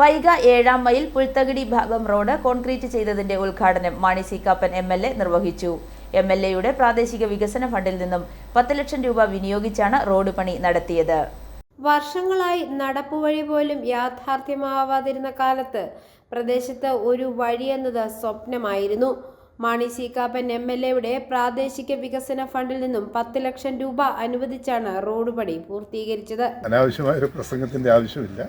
Paika 7-ാം mile പുൽത്തകിടി ഭാഗം road concrete ചെയ്തതിന്റെ ഉദ്ഘാടനം മാണി സി കാപ്പൻ MLA നിർവഹിച്ചു. MLAയുടെ പ്രാദേശിക വികസന ഫണ്ടിൽ നിന്നും 10 ലക്ഷം രൂപ വിനിയോഗിച്ചാണ് റോഡ് പണി നടത്തിയത്. വർഷങ്ങളായി നടപ്പുവഴി പോലും യാഥാർത്ഥ്യമാവാതിരുന്ന കാലത്ത് പ്രദേശത്ത് ഒരു വഴിയെന്നത് സ്വപ്നമായിരുന്നു. മാണി സി കാപ്പൻ MLAയുടെ പ്രാദേശിക വികസന ഫണ്ടിൽ നിന്നും 10 ലക്ഷം രൂപ അനുവദിച്ചാണ് റോഡ് പണി പൂർത്തീകരിച്ചത്. അനാവശ്യമായ ഒരു പ്രസംഗത്തിന്റെ ആവശ്യമില്ല.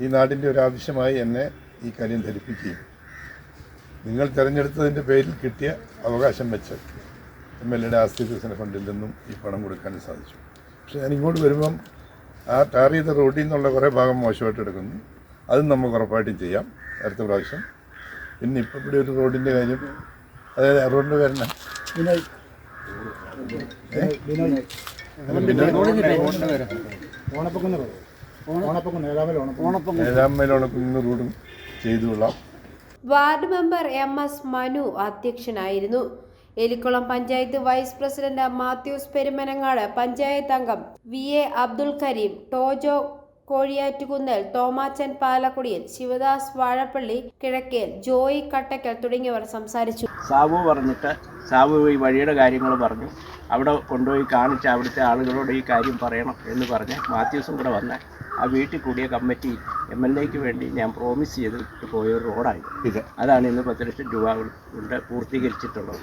ഈ നാടിൻ്റെ ഒരു ആവശ്യമായി എന്നെ ഈ കാര്യം ധരിപ്പിക്കുകയും നിങ്ങൾ തിരഞ്ഞെടുത്തതിൻ്റെ പേരിൽ കിട്ടിയ അവകാശം വെച്ച് MLAയുടെ ആസ്തി വികസന ഫണ്ടിൽ നിന്നും ഈ പണം കൊടുക്കാൻ സാധിച്ചു. പക്ഷേ ഞാൻ ഇങ്ങോട്ട് വരുമ്പം ആ ടാർ ചെയ്ത റോഡിൽ നിന്നുള്ള കുറേ ഭാഗം മോശമായിട്ട് എടുക്കുന്നു. അതും നമുക്ക് ഉറപ്പായിട്ടും ചെയ്യാം അടുത്ത പ്രാവശ്യം. പിന്നെ ഇപ്പം ഇവിടെ ഒരു റോഡിൻ്റെ കാര്യം, അതായത് റോഡിൻ്റെ പേരെന്നാ ഏഴാമയിലോണക്കുന്ന് റോഡും ചെയ്തുകൊള്ളാം. വാർഡ് മെമ്പർ MS മനു അധ്യക്ഷനായിരുന്നു. എലിക്കുളം പഞ്ചായത്ത് വൈസ് പ്രസിഡന്റ് മാത്യൂസ് പെരുമനങ്ങാട്, പഞ്ചായത്ത് അംഗം VA അബ്ദുൽ കരീം, ടോജോ കോഴിയാറ്റുകുന്നൽ, തോമാച്ചൻ പാലക്കുടിയിൽ, ശിവദാസ് വാഴപ്പള്ളി കിഴക്കേൽ, ജോയി കട്ടക്കൽ തുടങ്ങിയവർ സംസാരിച്ചു. സാബു പറഞ്ഞിട്ട് സാബു ഈ വഴിയുടെ കാര്യങ്ങൾ പറഞ്ഞു. അവിടെ കൊണ്ടുപോയി കാണിച്ച് അവിടുത്തെ ആളുകളോട് ഈ കാര്യം പറയണം എന്ന് പറഞ്ഞ് മാത്യൂസും കൂടെ വന്ന് ആ വീട്ടിൽ കൂടിയ കമ്മിറ്റി MLAയ്ക്ക് വേണ്ടി ഞാൻ പ്രോമിസ് ചെയ്തിട്ട് പോയ ഒരു റോഡായി ഇത്. അതാണ് ഇന്ന് 10 ലക്ഷം രൂപ കൊണ്ട് പൂർത്തീകരിച്ചിട്ടുള്ളത്.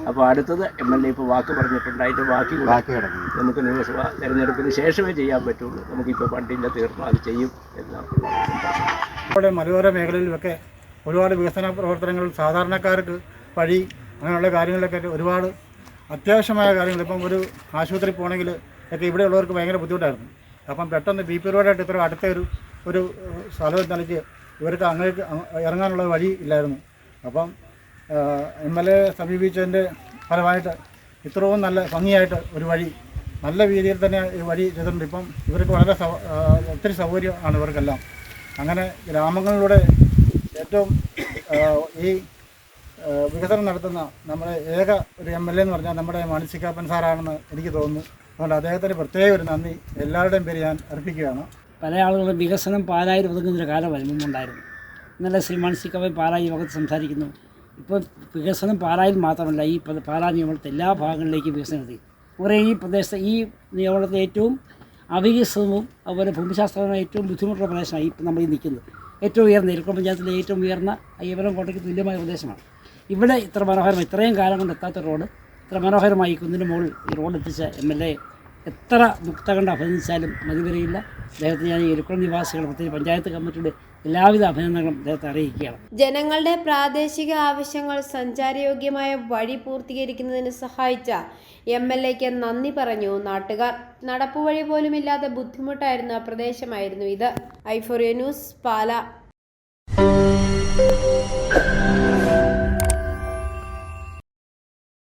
അപ്പോൾ അടുത്തത് MLA ഇപ്പോൾ വാക്ക് പറഞ്ഞിട്ടുണ്ട്. അതിൻ്റെ ബാക്കി നമുക്ക് നിയമസഭാ തെരഞ്ഞെടുപ്പിന് ശേഷമേ ചെയ്യാൻ പറ്റുള്ളൂ. നമുക്കിപ്പോൾ ഫണ്ടില്ല, തീർന്നു, അത് ചെയ്യും എന്നാണ്. ഇവിടെ മലയോര മേഖലയിലൊക്കെ ഒരുപാട് വികസന പ്രവർത്തനങ്ങൾ, സാധാരണക്കാർക്ക് വഴി, അങ്ങനെയുള്ള കാര്യങ്ങളിലൊക്കെ ഒരുപാട് അത്യാവശ്യമായ കാര്യങ്ങൾ. ഇപ്പം ഒരു ആശുപത്രി പോകണമെങ്കിൽ ഒക്കെ ഇവിടെയുള്ളവർക്ക് ഭയങ്കര ബുദ്ധിമുട്ടായിരുന്നു. അപ്പം പെട്ടെന്ന് BP റോഡായിട്ട് ഇത്ര അടുത്ത ഒരു സ്ഥലം നൽകി ഇവർക്ക് അങ്ങേക്ക് ഇറങ്ങാനുള്ള വഴി ഇല്ലായിരുന്നു. അപ്പം MLA സമീപിച്ചതിൻ്റെ ഫലമായിട്ട് ഇത്രയും നല്ല ഭംഗിയായിട്ട് ഒരു വഴി, നല്ല രീതിയിൽ തന്നെ ഈ വഴി ചെയ്തിട്ടുണ്ട്. ഇപ്പം ഇവർക്ക് വളരെ ഒത്തിരി സൗകര്യമാണ് ഇവർക്കെല്ലാം. അങ്ങനെ ഗ്രാമങ്ങളിലൂടെ ഏറ്റവും ഈ വികസനം നടത്തുന്ന നമ്മുടെ ഏക ഒരു MLA എന്ന് പറഞ്ഞാൽ നമ്മുടെ മാണി സി കാപ്പൻ സാറാണെന്ന് എനിക്ക് തോന്നുന്നു. അതുകൊണ്ട് അദ്ദേഹത്തിന് പ്രത്യേക ഒരു നന്ദി എല്ലാവരുടെയും പേര് ഞാൻ അർപ്പിക്കുകയാണ്. പല ആളുകളും വികസനം പാലായിൽ ഒതുങ്ങുന്നൊരു കാലം മുമ്പുണ്ടായിരുന്നു. ഇന്നലെ ശ്രീ മാണി സി കാപ്പൻ പാലായി യോഗത്തിൽ സംസാരിക്കുന്നു. ഇപ്പോൾ വികസനം പാലായിൽ മാത്രമല്ല, ഈ പാലാ നിയമത്തെ എല്ലാ ഭാഗങ്ങളിലേക്കും വികസനം എത്തി. കുറേ ഈ പ്രദേശത്തെ ഈ നിയമത്തെ ഏറ്റവും അവികസിതവും അതുപോലെ ഭൂമിശാസ്ത്രപരമായ ഏറ്റവും ബുദ്ധിമുട്ടുള്ള പ്രദേശമാണ് ഇപ്പം നമ്മൾ ഈ നിൽക്കുന്നത്. ഏറ്റവും ഉയർന്ന എലിക്കുളം പഞ്ചായത്തിലെ ഏറ്റവും ഉയർന്ന അയ്യപ്പനം കോട്ടയ്ക്ക് തുല്യമായ പ്രദേശമാണ്. ഇവിടെ ഇത്ര മനോഹരമായി, ഇത്രയും കാലം കൊണ്ട് എത്താത്ത റോഡ് ഇത്ര മനോഹരമായി കുന്നിന് മുകളിൽ ഈ റോഡ് എത്തിച്ച MLA എത്ര മുക്തകണ്ഠ അഭിനന്ദിച്ചാലും മതിവരിയില്ല. അദ്ദേഹത്തിന് ഞാൻ ഈ എലിക്കുളം നിവാസികൾ, പ്രത്യേകിച്ച് പഞ്ചായത്ത് കമ്മിറ്റിയുടെ എല്ലാവിധ അഭിനന്ദനങ്ങളും അദ്ദേഹത്തെ അറിയിക്കുകയാണ്. ജനങ്ങളുടെ പ്രാദേശിക ആവശ്യങ്ങൾ സഞ്ചാരയോഗ്യമായ വഴി പൂർത്തീകരിക്കുന്നതിന് സഹായിച്ച MLAയ്ക്ക് നന്ദി പറഞ്ഞു നാട്ടുകാർ. നടപ്പുവഴി പോലുമില്ലാതെ ബുദ്ധിമുട്ടായിരുന്ന പ്രദേശമായിരുന്നു ഇത്. i4A news, Pala.